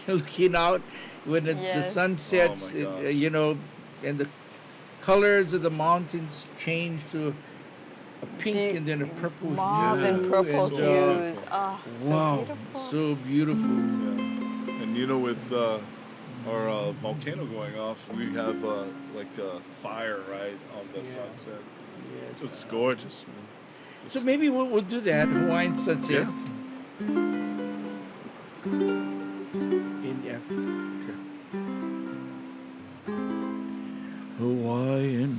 looking out when the Yes. sun sets, Oh my gosh. and the colors of the mountains change to a pink Deep and then a purple Mauve hue, and purple and, hues. Oh, so wow, beautiful. so beautiful. Yeah. And with our volcano going off, we have like a fire right on the sunset. Yeah, it's Just gorgeous, man. So maybe we'll do that, Hawaiian Sunset. In F. Okay. Hawaiian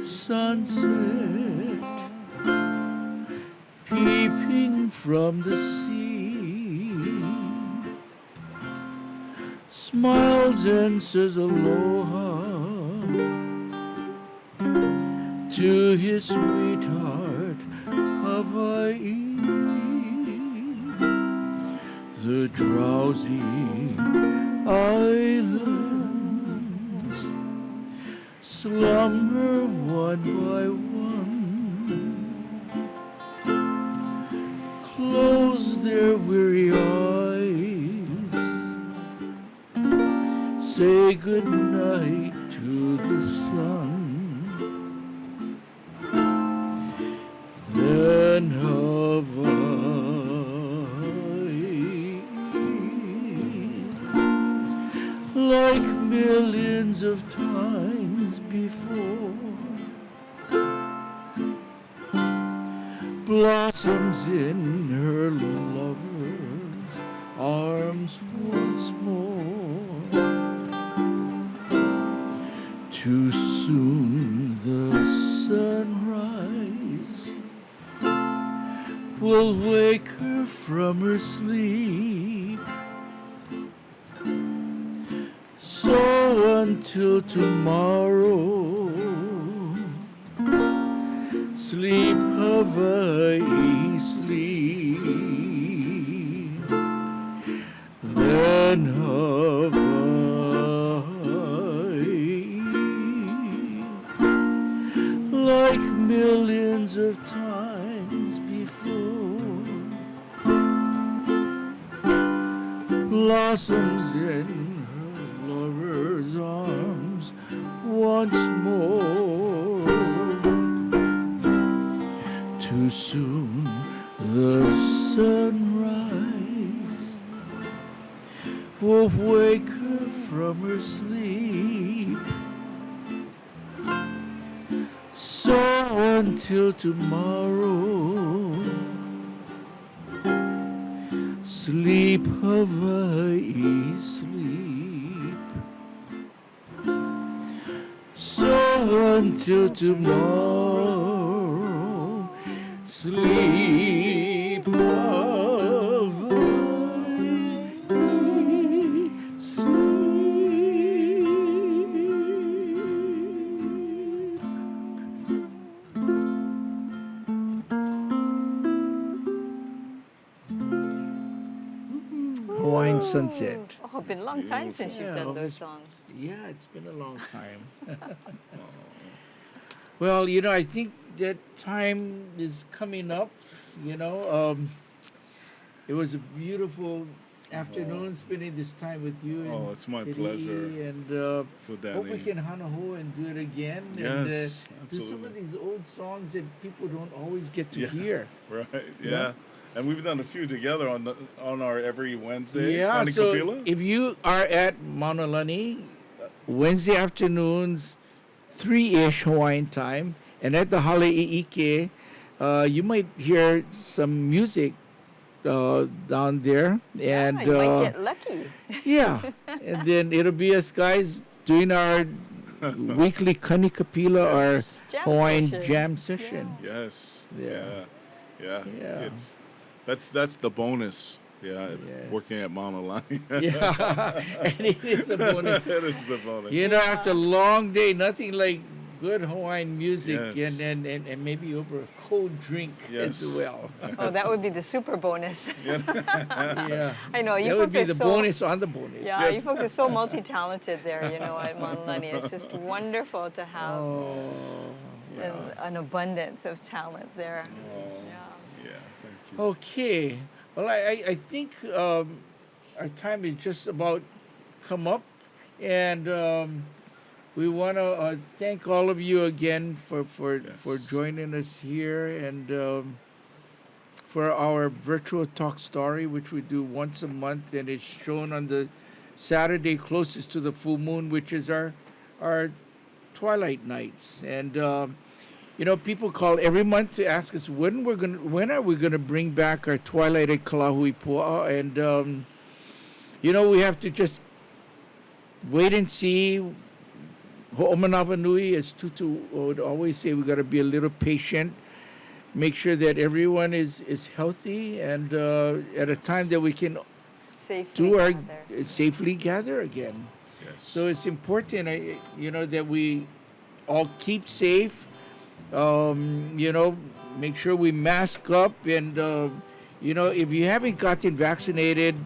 sunset, peeping from the sea, smiles and says aloha to his sweetheart Hawaii. The drowsy islands slumber one by one, close their weary eyes, say good night to the sun. Then Hawaii, like millions of times before, blossoms in her lover's arms once more. Too soon the sunrise will wake her from her sleep, So until tomorrow, sleep, Hawaii, sleep. Then Hawaii, like millions of times before, blossoms in her lover's arms once more. Too soon the sunrise will wake her from her sleep. So until tomorrow, sleep, Hawaii, sleep. So until tomorrow, sleep, Hawaii, sleep. Hawaiian Sunset. Oh, been a long time since you've Yeah, done those it's- songs. Yeah, it's been a long time. Well, I think that time is coming up. It was a beautiful afternoon spending this time with you. Oh, and it's my Teri'i, pleasure. And With hope we Danny. can hanaho and do it again. Yes, And do some of absolutely. these old songs that people don't always get to Yeah. hear. Right. Yeah. Yeah. And we've done a few together on our every Wednesday. Yeah, Connie so Kapila? if you are at Mauna Lani, Wednesday afternoons, 3-ish Hawaiian time, and at the Hale'i'ike, you might hear some music down there. And You might get lucky. yeah, and then it'll be us guys doing our weekly Kani Kapila, our Jam Hawaiian session. jam session. Yes. Yeah. Yeah. Yeah. That's the bonus. Yeah. Yes. Working at Mauna Lani. Yeah, and it is a bonus. It is the bonus. After a long day, nothing like good Hawaiian music Yes. and maybe over a cold drink Yes. as well. Oh, that would be the super bonus. Yeah. I know, you That would folks be are the so bonus on the bonus. Yeah, Yes. you folks are so multi-talented there, at Mauna Lani. It's just wonderful to have Oh, an abundance of talent there. Oh, Yeah. yeah, thank you. okay. Well, I think our time is just about come up. And we want to thank all of you again for Yes. joining us here and for our virtual talk story, which we do once a month, and it's shown on the Saturday closest to the full moon, which is our twilight nights. And people call every month to ask us when are we gonna bring back our twilight at Kalahui Pua'a, and we have to just wait and see. Ho'omanawa nui, as Tutu would always say, we got to be a little patient, make sure that everyone is healthy, and at a time that we can Safely safely gather again. Yes. So it's important, that we all keep safe. Make sure we mask up, and if you haven't gotten vaccinated,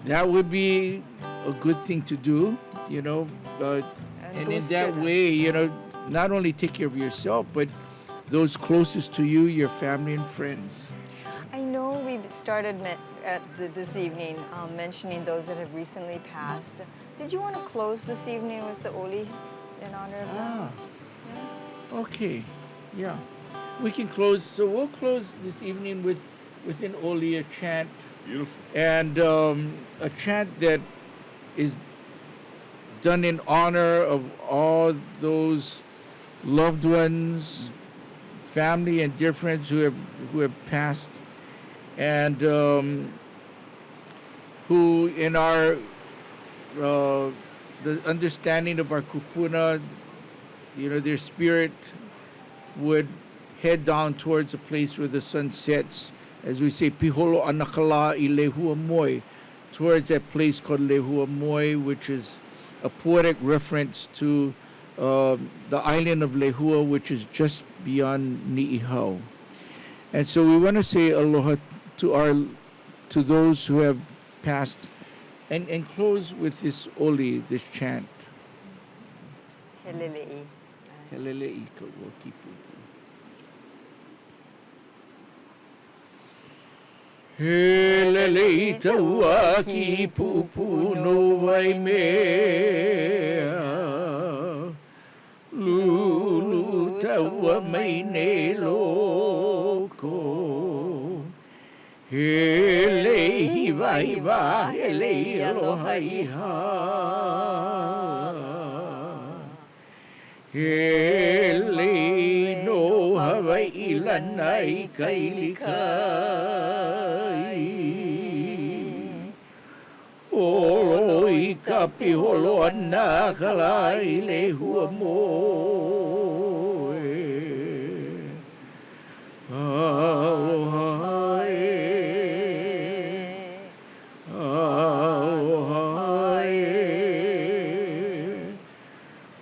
that would be a good thing to do. And in that way, not only take care of yourself, but those closest to you, your family and friends. I know we started this evening mentioning those that have recently passed. Did you want to close this evening with the Oli in honor of them? Okay. Yeah. We can close. So we'll close this evening with an Oli, a chant, Beautiful. and a chant that is done in honor of all those loved ones, family and dear friends who have passed, and who in our the understanding of our kupuna, their spirit would head down towards a place where the sun sets, as we say, piholo anakala i lehua moi, towards that place called Lehua Moi, which is a poetic reference to the island of Lehua, which is just beyond Ni'ihau. And so we want to say aloha to those who have passed, and close with this oli, this chant. Helele'i. Helele'i ka ua kipupu. Helele'i taua kipupu no vai mea. Lulu taua mai ne loko. Hele hiva hiva, hele aloha iha. Hele no Hawaii lanai kailikai. Olo i kapi holo ana kalai lehua moe. Aloha e. Aloha e.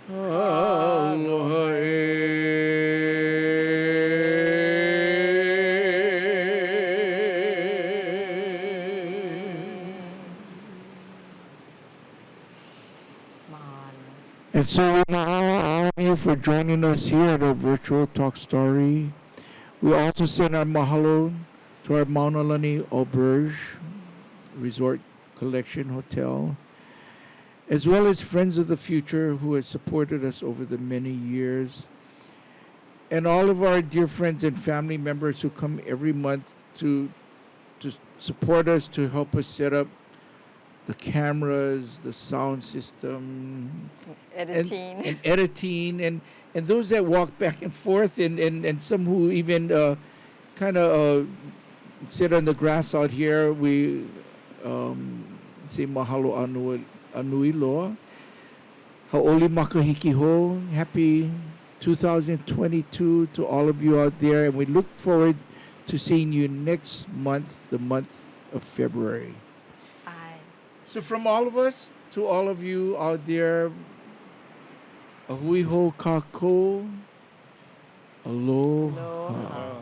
Aloha e. And so we want to honor you for joining us here at our virtual talk story. We also send our mahalo to our Mauna Lani Auberge Resort Collection Hotel, as well as Friends of the Future who has supported us over the many years, and all of our dear friends and family members who come every month to support us, to help us set up the cameras, the sound system, Editing. and those that walk back and forth, and some who even kind of sit on the grass out here. We say mahalo anui loa. Ha'oli makahiki ho. Happy 2022 to all of you out there, and we look forward to seeing you next month, the month of February. So from all of us to all of you out there, ahui ho kako, aloha. Aloha.